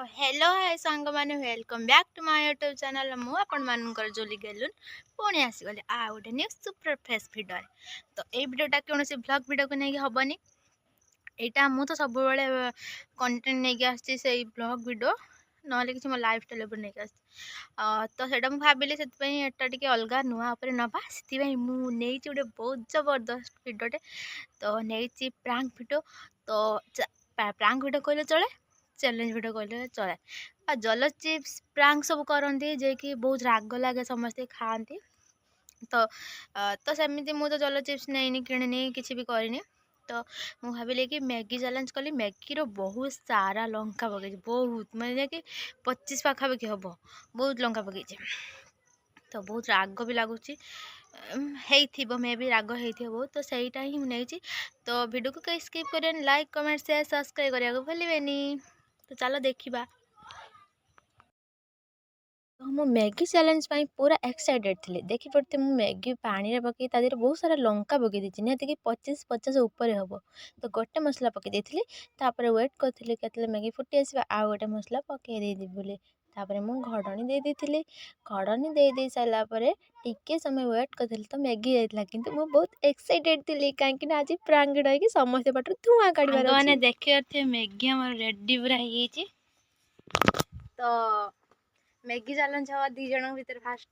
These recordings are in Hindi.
हेलो हाय सांग मैंने welcome back to my YouTube channel मुझे जोली गेलुन पुणी आसीगली आ गोटे नेक्स्ट सुपर फ्रेश भिडियो। तो ये भिडियोटा कौन से ब्लॉग भिडियो को नहीं हेनी यहाँ मुझे सब कंटेंट नहीं आसी से ब्लॉग भिडियो ना कि मो लाइफ स्टाइल नहीं तो सेटा मुझे भाविली से अलग नुआ नवा से मुझे गोटे बहुत जबरदस्त भिडियोटे तो नहीं प्रांक भिडियो। तो प्रांक भिडियो कहले चले चैलेंज भिडियो कहले चले आ जल चिप्स प्रांक सब करती जे कि बहुत राग लगे समस्ते खाती तो सेमती मुझे जल चिप्स नहीं किणी किसी भी करनी। तो मुझे भाविली कि मैगी चैलेंज कली मैगी रो बहुत सारा लंका पकई बहुत मैंने कि 25 पाखापाखि हम बहुत लंका पकई तो बहुत राग भी लगुच मे भी राग हो बहुत तो सहीटा ही मुझे तो वीडियो को कहीं स्किप करें लाइक कमेंट शेयर सब्सक्राइब करने को भूलें। तो चलो देखा तो मो मैगी चैलेंज पूरा एक्साइटेड थी देखी पड़ते मु मैगी पानी पकई तादेह बहुत सारा लंका पकई देती निहत कि 25-50 ऊपर हम तो गोटे मसला पकई देती वेट करी के मैगी फुटी आस गोटे मसला पकई देती बोली तापर मु घड़नी दे देती घड़नी दे सारापर टिके समय वेट करी तो मैगी जाइला किंतु मु बहुत एक्साइटेड थी कहीं आज प्रांक कि समस्त पाटर धुआं काढ़ मैंने देखिए मैगी हमार रेडी पूरा हो तो मैगी चैलेंज हवा दी जन भर फास्ट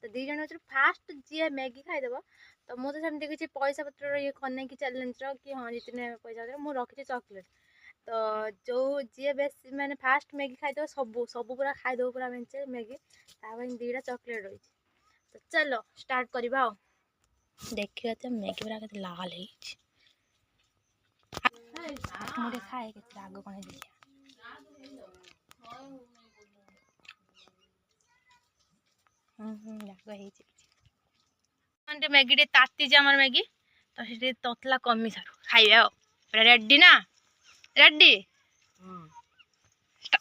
तो दी जन भर फास्ट जी मैगी खाईदेव तो मुझे सेमती किसी पैसा पत्र ये करना कि चैलेंज कि हाँ जितने पैसा मुझे रखी चॉकलेट तो जो जी बेस मैंने फास्ट मैगी खाईदेव सब सब पूरा खाईदेव पूरा मेचे मैगी दीटा चॉकलेट रही। तो चलो स्टार्ट करवा देखिए तो मैगी पूरा के लाल मुझे खाए के आग कौन मैगी टे ताती आम मैगी तो से ततला कमी सारू खाइबे पूरा रेडी ना रेडी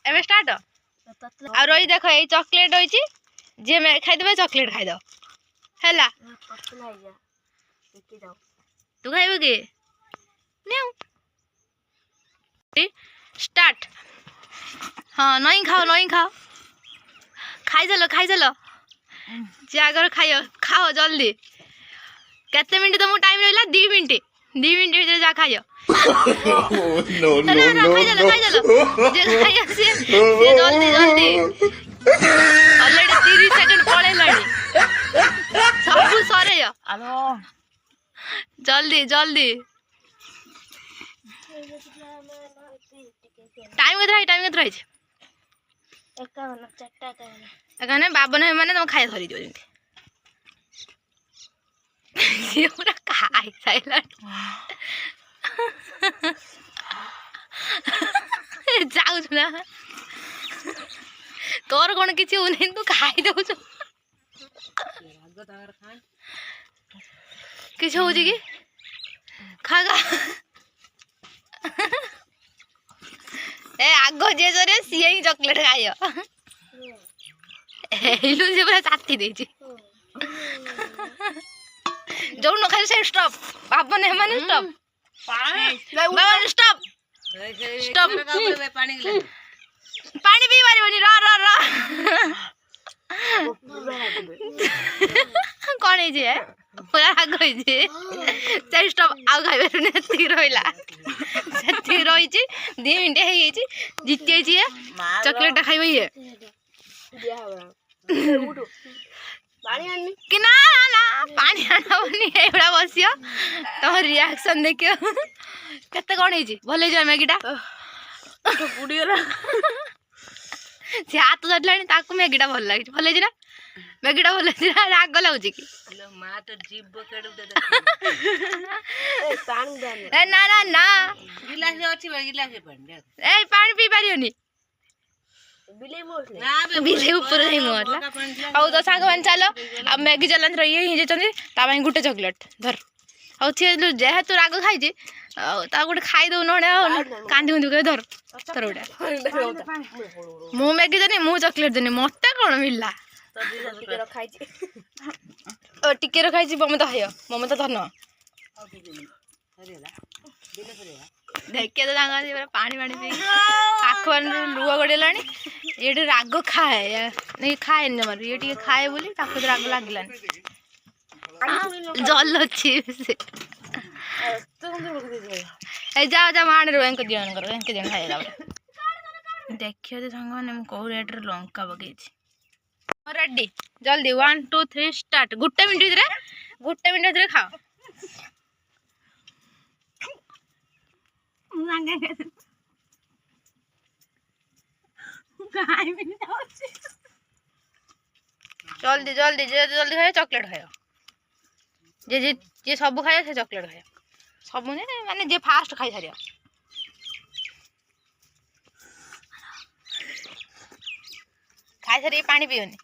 एवं स्टार्ट आ रही देख ये चॉकलेट रही जी खाईदे चॉकलेट खाईद है तू खाइबू कि स्टार्ट हाँ नहीं खाओ खाई चलो जागर खाओ खाओ जल्दी केते मिनट तुमको टाइम रहा 2 मिनट भीतर जा खाओ जल्दी ऑलरेडी 30 सेकंड पड़े सब सर जल्दी टाइम के रही 51 52 मैंने तुम खाई धरी दियो पूरा खाई साइला जाऊ ना तोर कौन किसी उन्हें तू खाई दऊ किसी हो कि खा ए आग जे जरे सी ही चॉकलेट खाइयो हेलु से पूरा चाटी देछि जो न खाइ से स्टॉप बाबा ने माने स्टॉप बाबा स्टॉप स्टॉप पानी पी पारिबनी र कौन है पूरा आग से स्टॉप आउ खाइबे नेति रहिला सेति रही 2 मिनट हो जीती चॉकलेट खाइबे ये कि ना पानी आनी बसियो तुम रिएक्शन देखियो केते कौन है भल हो मैगीटा बुड़ीगला से हाथ धरला मैगीटा भल लगे भल ना मैगीटा भल राग लगुच कि ना ना ना ए पानी पी पारियोनी बिले ऊपर नहीं मोरला आउ तो सांग मान चलो अब मैगी चैलेंज रही ही जे गोटे चॉकलेट धर आउ जेहेतु राग खाई गोटे खाईदे ना कांदी कुंदी कर धर धर गोटे मु मैगी देनी मु चॉकलेट देनी मत कौन मिलला टिके रखाई ममता हाय ममता धन देखिए तो सांग पानी पानी पी आख लुह गड़ेलानी ये राग खाए नहीं खाए जमार ये खाए बोली राग लगलानी जल अच्छी जा जा माण रो एंक दियन करो एंक दियन खाइला देखियो जे संग माने को रेट रे लंका बगै छी रेडी जल्दी 1 2 3 स्टार्ट गुट्टे मिनिट रे खाओ जल्दी जल्दी जल्दी खाए चॉकलेट खाओ जे सब खाए से चॉकलेट खाए सब माने जे फास्ट खाई सारिया खाई सारी पानी पियोनी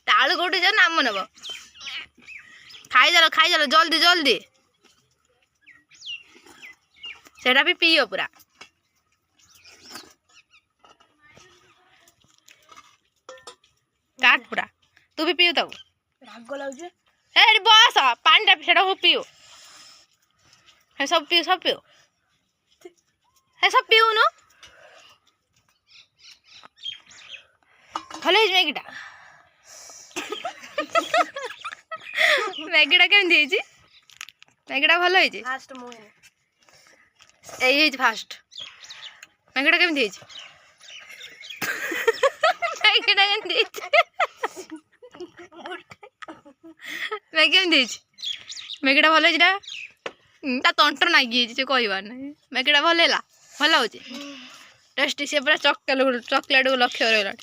तालु कोटी जा नाम नब खाई चलो जल्दी जल्दी सेटा भी पियो पूरा काट पूरा तू भी पियो तब राग लागे ए बस पानी टा सेटा पियो है सब पियो है सब पियो न भले मैगीटा मैगीटा केमती मैगीटा भल फास्ट फास्ट मैगीटा केमती मैगीटा केमती मैगीटा भल ता तंटर नागी से कहबार ना मैगीटा भल है भल हो टेस्टी से पूरा चॉकलेट को लक्ष्य रहा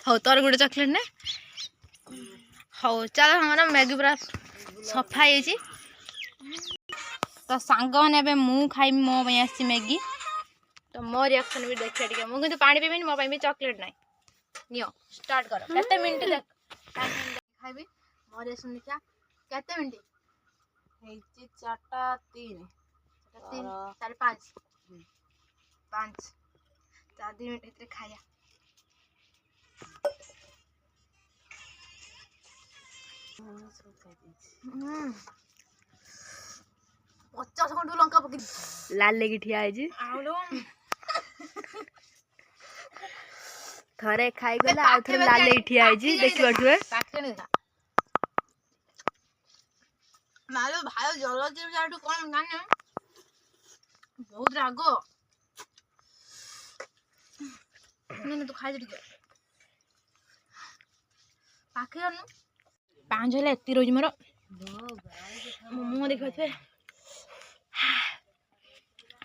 हो तोर गोटे चॉकलेट ने हो चल हमारा मैगी पूरा सफा है तो सांग मैंने मु खाई मो आसी मैगी तो मो रिएक्शन भी देखिए टे मुझे पानी पीबी मो भी चॉकलेट ना नियो स्टार्ट कर केते मिनिट देख खाइबी मो रिएक्शन देखिया केते मिनिट हेची 4:03 4:05 5 4 मिनिट इतरे खाया 50 खंड लंका पकी लाल लेगी ठिया है थरे खाई गला आ थरे लाल लेगी ठिया है देखि बठुए पाके नहीं था मालो भाई जल जे जाटू कोन गाने बहुत रागो नहीं तो खाई दे पाके अनु 5 होला एति रोज मोर मुंह देखो छे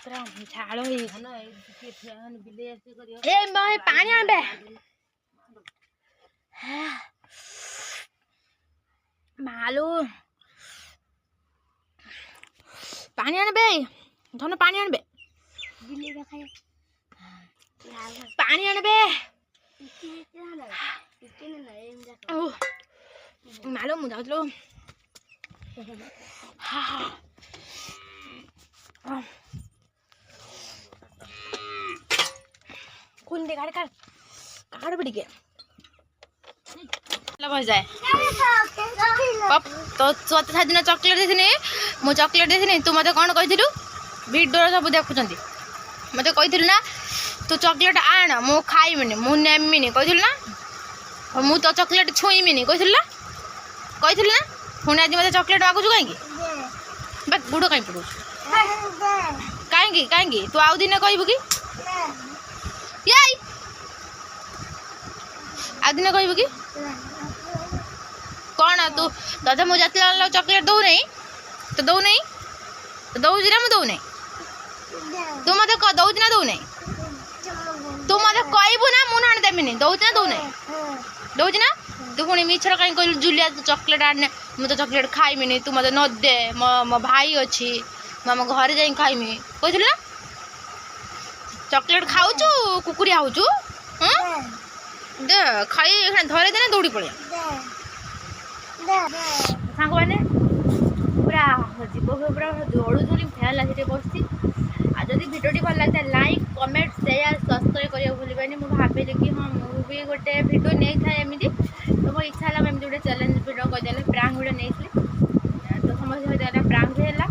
पूरा झाड़ हो ए मैं पानी आनबे मालो पानी आनबे धन पानी आनबे पानी आनबे मालो मुझे जाऊलो कौन दे काट काट बड़ी के बस जाए तो सोते दिन चॉकलेट देनी मु चॉकलेट देनी तू मत कौन कही भिडियो सब देखुं मत कही ना तू चॉकलेट आण मु खाइबिनी मु नेमिनी कही ना मु तो चॉकलेट छुईमिनी कही ना पुणी आज मत चॉकलेट मागुच कहीं गुड़ कहीं पड़ू कहीं तू आउ दिन कहबू कि आउ दिन कहबू कि कौन तू दादा मुझे चॉकलेट दौ नहीं तो दौ नहीं तो दौजी ना मुझे दौ नहीं तू मत दौजी ना दौ नहीं तू मत कहबू ना मुझे देविनी दौजी ना दौ नहीं दौजी ना तू पुणी मिछर कहीं कहलु जुलिया तू चॉकलेट आने मुझे चॉकलेट खाइमिनी तू मत न दे मो भाई अच्छी मो घर जा खाइमी कही ना चॉकलेट खाऊचु कुकुरी आउचु दे खाई धरे देना दौड़ी पड़े सांग मैंने पूरा जीव पूरा दौड़ुली फैन लगे बस जदि भिडियोटी भल लगे लाइक कमेंट शेयर सब्सक्राइब करने भूलि मुझे भाविली कि हाँ मुझे गोटे भिडियो नहीं था एमती तो मो इच्छा है एमती गोटे चैलेंज भिडियो करदे प्रांक भिडियो नहीं तो समझ प्रांक भी है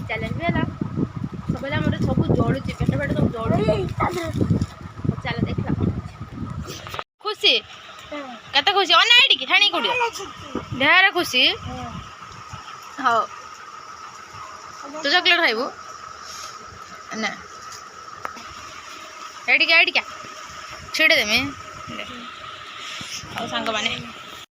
चैलेंज भी है सब मोर सब जड़ुची पेट पेट सब जड़ू चल देखा खुशी कत खुशी अना ये छाणी कौट ढेर खुशी हाँ तू चॉकलेट खाइबू ना एडिका छिड़े देमी सांग मैंने